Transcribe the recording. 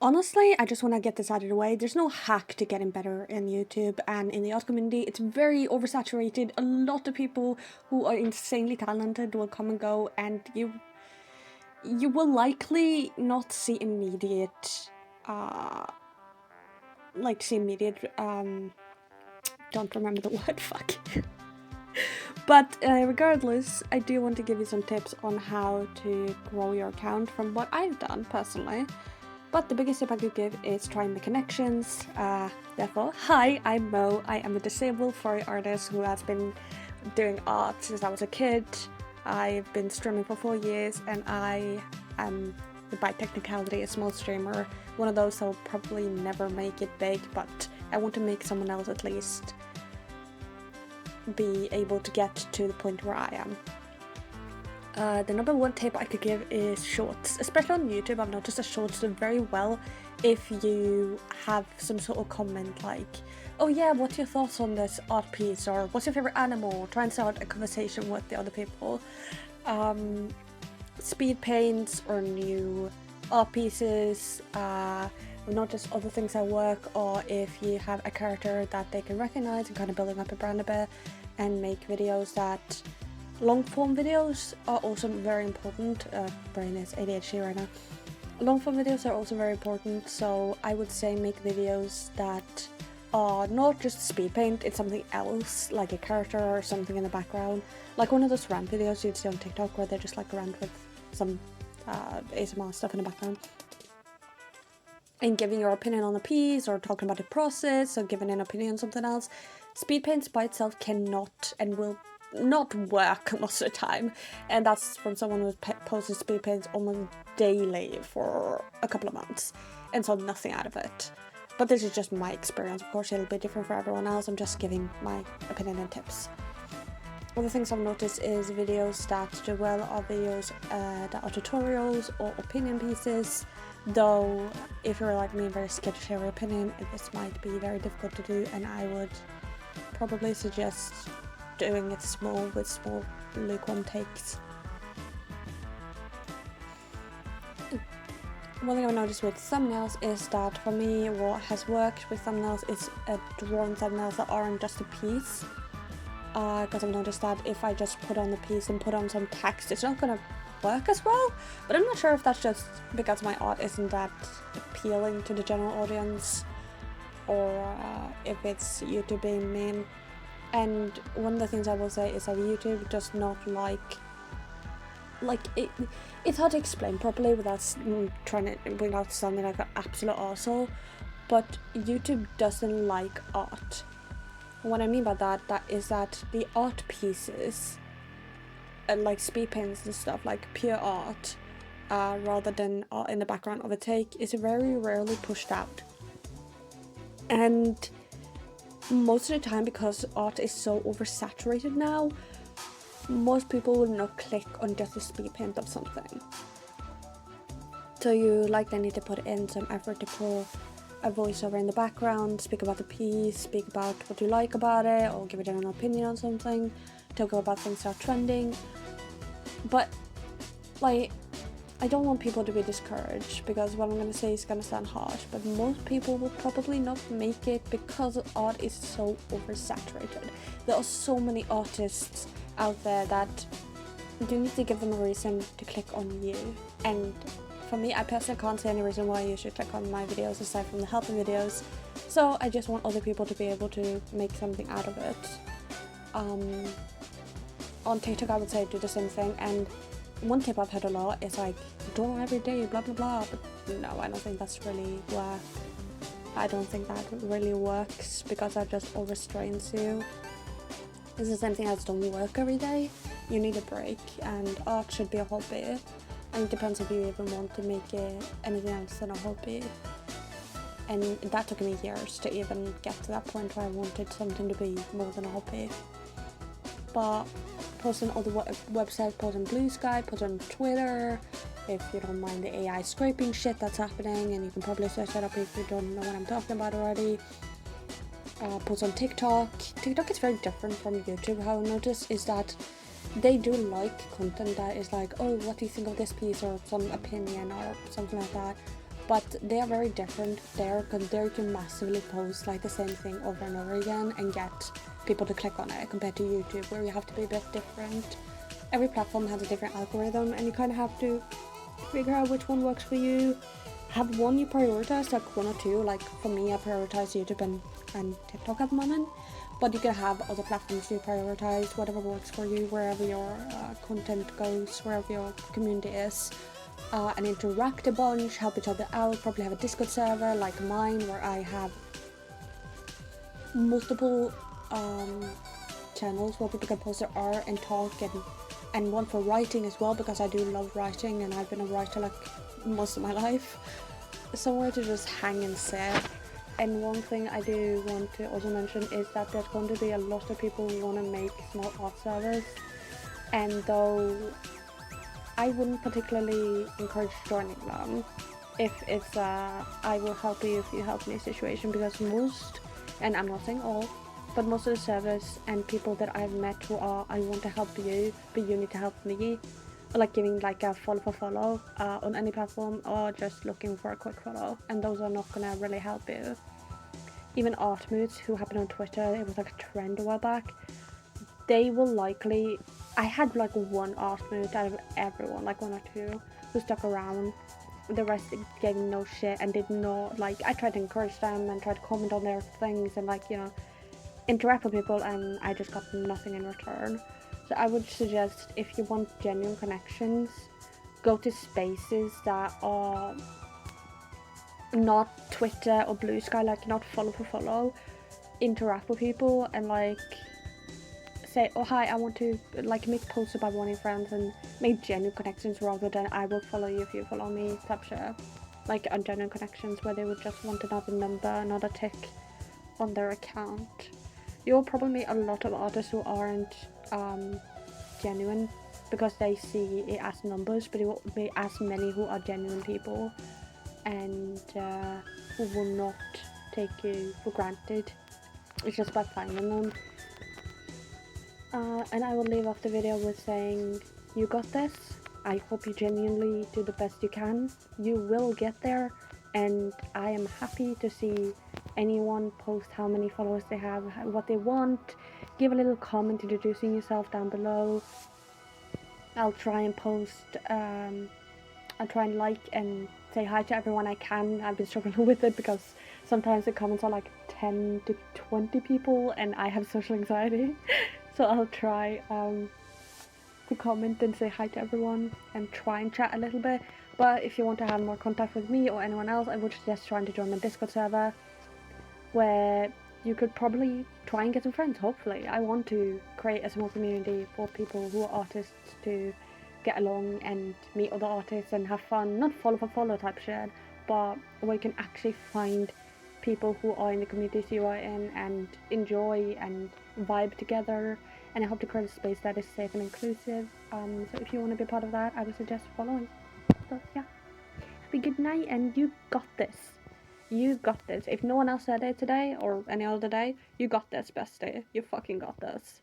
Honestly, I just want to get this out of the way. There's no hack to getting better in YouTube and in the art community. It's very oversaturated. A lot of people who are insanely talented will come and go, and you will likely not see immediate, uh, don't remember the word. Fuck. But regardless, I do want to give you some tips on how to grow your account from what I've done personally. But the biggest tip I could give is try and make connections. Therefore, hi, I'm Mo. I am a disabled furry artist who has been doing art since I was a kid. I've been streaming for 4 years, and I am, by technicality, a small streamer. One of those that will probably never make it big, but I want to make someone else at least be able to get to the point where I am. The number one tip I could give is shorts, especially on YouTube. I've noticed that shorts do very well if you have some sort of comment like, oh yeah, what's your thoughts on this art piece, or what's your favorite animal? Try and start a conversation with the other people. Speed paints or new art pieces, not just other things at work, or if you have a character that they can recognize and kind of building up a brand a bit and make videos that long form videos are also very important. Brain is ADHD right now. Long form videos are also very important, so I would say make videos that are not just speed paint, it's something else, like a character or something in the background. Like one of those rant videos you'd see on TikTok where they just like rant with some ASMR stuff in the background. And giving your opinion on a piece, or talking about the process, or giving an opinion on something else. Speed paints by itself cannot and will not work most of the time, and that's from someone who's posted speed paints almost daily for a couple of months and saw nothing out of it. But this is just my experience. Of course, it'll be different for everyone else. I'm just giving my opinion and tips. Other things I've noticed is videos that do well are videos that are tutorials or opinion pieces. Though, if you're like me and very scared to share your opinion, this might be very difficult to do, and I would probably suggest doing it small with small lukewarm takes. One thing I've noticed with thumbnails is that for me what has worked with thumbnails is drawn thumbnails that aren't just a piece, because I've noticed that if I just put on the piece and put on some text, it's not going to work as well. But I'm not sure if that's just because my art isn't that appealing to the general audience, or if it's YouTube being mean. And one of the things I will say is that YouTube does not like it. It's hard to explain properly without sounding like an absolute arsehole, but YouTube doesn't like art. What I mean by that is that the art pieces, like speed paints and stuff, like pure art, rather than art in the background of a take, is very rarely pushed out. And most of the time, because art is so oversaturated now, most people will not click on just a speed paint of something. So you likely need to put in some effort to put a voiceover in the background, speak about the piece, speak about what you like about it, or give it an opinion on something, talk about things that are trending. But I don't want people to be discouraged, because what I'm going to say is going to sound harsh, but most people will probably not make it because art is so oversaturated. There are so many artists out there that you need to give them a reason to click on you. And for me, I personally can't see any reason why you should click on my videos aside from the helping videos. So I just want other people to be able to make something out of it. On TikTok, I would say do the same thing. And one tip I've heard a lot is like, draw every day, blah blah blah. But no, I don't think that's really I don't think that really works, because that just overstrains you. It's the same thing as don't work every day. You need a break, and art should be a hobby. And it depends if you even want to make it anything else than a hobby. And that took me years to even get to that point where I wanted something to be more than a hobby. But post on other websites, post on Blue Sky, post on Twitter, if you don't mind the AI scraping shit that's happening, and you can probably search that up if you don't know what I'm talking about already. Post on TikTok. TikTok is very different from YouTube. How I noticed is that they do like content that is like, oh, what do you think of this piece, or some opinion or something like that. but they are very different there, because there you can massively post like the same thing over and over again and get people to click on it, compared to YouTube, where you have to be a bit different. Every platform has a different algorithm, and you kind of have to figure out which one works for you. Have one you prioritize, like one or two. Like for me, I prioritize YouTube and TikTok at the moment, but you can have other platforms you prioritize, whatever works for you, wherever your content goes, wherever your community is. And interact a bunch, help each other out. Probably have a Discord server like mine, where I have multiple channels where people can post their art and talk, and one for writing as well, because I do love writing and I've been a writer like most of my life. Somewhere to just hang and sit. And one thing I do want to also mention is that there's going to be a lot of people who want to make small art servers, and though I wouldn't particularly encourage joining them if it's I will help you if you help me situation, because most, and I'm not saying all, but most of the servers and people that I've met who are, I want to help you, but you need to help me, like giving like a follow for follow on any platform, or just looking for a quick follow, and those are not gonna really help you. Even art moods who happen on Twitter, it was like a trend a while back, they will likely, I had like one art mood out of everyone, like one or two, who stuck around. The rest gave no shit and did not, like, I tried to encourage them and tried to comment on their things and like, you know, interact with people, and I just got nothing in return. So I would suggest, if you want genuine connections, go to spaces that are not Twitter or Blue Sky, like not follow for follow. Interact with people and like say, oh hi, I want to like make posts about wanting friends, and make genuine connections rather than I will follow you if you follow me type shit. Like ungenuine connections where they would just want another number, another tick on their account. You'll probably meet a lot of artists who aren't genuine because they see it as numbers, but it won't be as many who are genuine people and who will not take you for granted. It's just about finding them. And I will leave off the video with saying, you got this. I hope you genuinely do the best you can. You will get there, and I am happy to see anyone post how many followers they have, what they want. Give a little comment introducing yourself down below. I'll try and post, I'll try and like and say hi to everyone I can. I've been struggling with it because sometimes the comments are like 10 to 20 people and I have social anxiety. So I'll try to comment and say hi to everyone and try and chat a little bit. But if you want to have more contact with me or anyone else, I would suggest trying to join my Discord server, where you could probably try and get some friends, hopefully. I want to create a small community for people who are artists to get along and meet other artists and have fun. Not follow for follow type shit, but where you can actually find people who are in the communities you are in and enjoy and vibe together. And I hope to create a space that is safe and inclusive. So if you want to be part of that, I would suggest following. So yeah, have a good night, and you got this. You got this. If no one else said it today or any other day, you got this, bestie. You fucking got this.